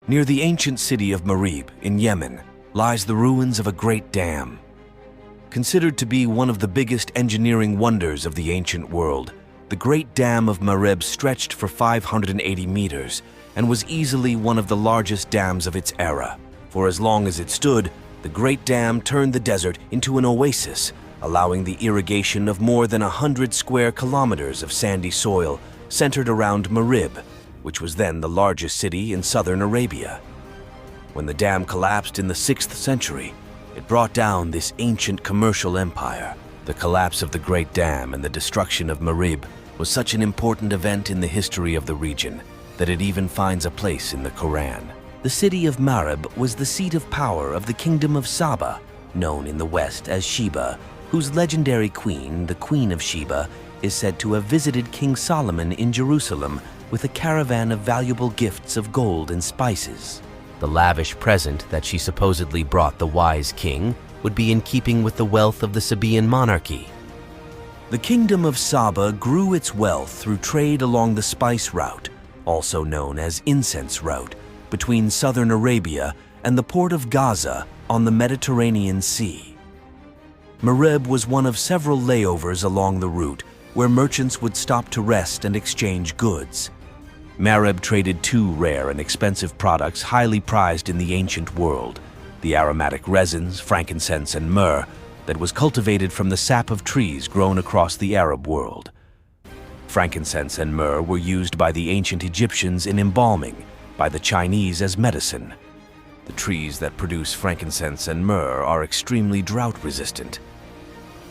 Near the ancient city of Marib in Yemen lies the ruins of a great dam. Considered to be one of the biggest engineering wonders of the ancient world, the Great Dam of Marib stretched for 580 meters and was easily one of the largest dams of its era. For as long as it stood, the Great Dam turned the desert into an oasis, allowing the irrigation of more than 100 square kilometers of sandy soil centered around Marib, which was then the largest city in southern Arabia. When the dam collapsed in the 6th century, it brought down this ancient commercial empire. The collapse of the Great Dam and the destruction of Marib was such an important event in the history of the region that it even finds a place in the Quran. The city of Marib was the seat of power of the kingdom of Sheba, known in the West as Sheba, whose legendary queen, the Queen of Sheba, is said to have visited King Solomon in Jerusalem with a caravan of valuable gifts of gold and spices. The lavish present that she supposedly brought the wise king would be in keeping with the wealth of the Sabaean monarchy. The kingdom of Sheba grew its wealth through trade along the spice route, also known as incense route, between southern Arabia and the port of Gaza on the Mediterranean Sea. Marib was one of several layovers along the route where merchants would stop to rest and exchange goods. Marib traded two rare and expensive products highly prized in the ancient world: the aromatic resins, frankincense, and myrrh that was cultivated from the sap of trees grown across the Arab world. Frankincense and myrrh were used by the ancient Egyptians in embalming, by the Chinese as medicine. The trees that produce frankincense and myrrh are extremely drought-resistant.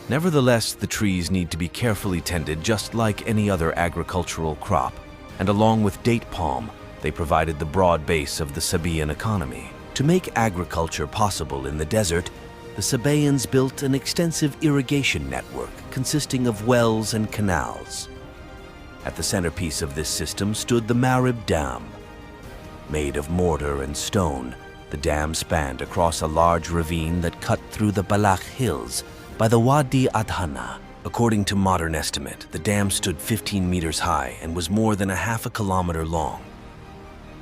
Nevertheless, the trees need to be carefully tended just like any other agricultural crop, and along with date palm, they provided the broad base of the Sabaean economy. To make agriculture possible in the desert, the Sabaeans built an extensive irrigation network consisting of wells and canals. At the centerpiece of this system stood the Marib Dam. Made of mortar and stone, the dam spanned across a large ravine that cut through the Balakh Hills by the Wadi Adhana. According to modern estimate, the dam stood 15 meters high and was more than a half a kilometer long.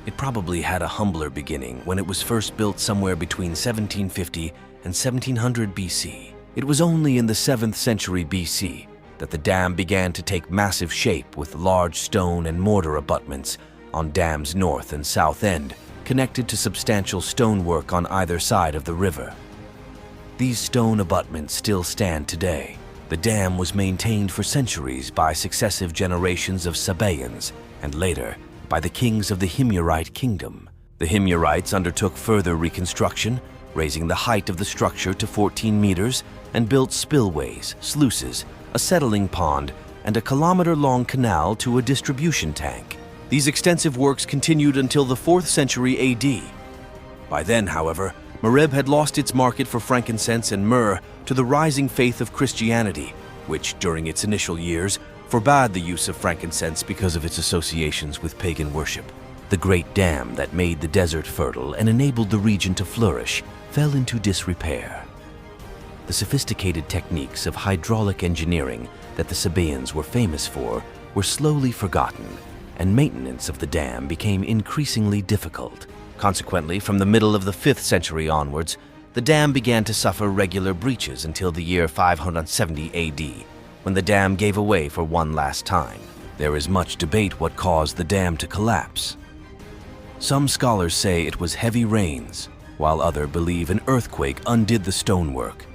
It probably had a humbler beginning when it was first built somewhere between 1750 and 1700 BC. It was only in the 7th century BC that the dam began to take massive shape with large stone and mortar abutments on dam's north and south end, connected to substantial stonework on either side of the river. These stone abutments still stand today. The dam was maintained for centuries by successive generations of Sabaeans, and later by the kings of the Himyarite kingdom. The Himyarites undertook further reconstruction, raising the height of the structure to 14 meters, and built spillways, sluices, a settling pond, and a kilometer-long canal to a distribution tank. These extensive works continued until the 4th century AD. By then, however, Marib had lost its market for frankincense and myrrh to the rising faith of Christianity, which, during its initial years, forbade the use of frankincense because of its associations with pagan worship. The great dam that made the desert fertile and enabled the region to flourish fell into disrepair. The sophisticated techniques of hydraulic engineering that the Sabaeans were famous for were slowly forgotten, and maintenance of the dam became increasingly difficult. Consequently, from the middle of the 5th century onwards, the dam began to suffer regular breaches until the year 570 AD, when the dam gave away for one last time. There is much debate what caused the dam to collapse. Some scholars say it was heavy rains, while others believe an earthquake undid the stonework.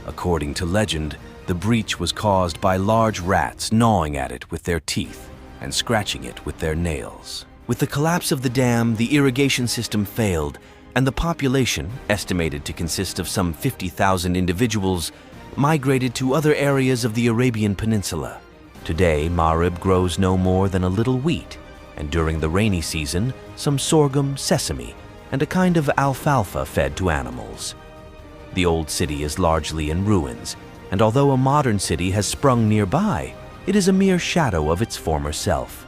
According to legend, the breach was caused by large rats gnawing at it with their teeth and scratching it with their nails. With the collapse of the dam, the irrigation system failed, and the population, estimated to consist of some 50,000 individuals, migrated to other areas of the Arabian Peninsula. Today, Marib grows no more than a little wheat, and during the rainy season, some sorghum, sesame, and a kind of alfalfa fed to animals. The old city is largely in ruins, and although a modern city has sprung nearby, it is a mere shadow of its former self.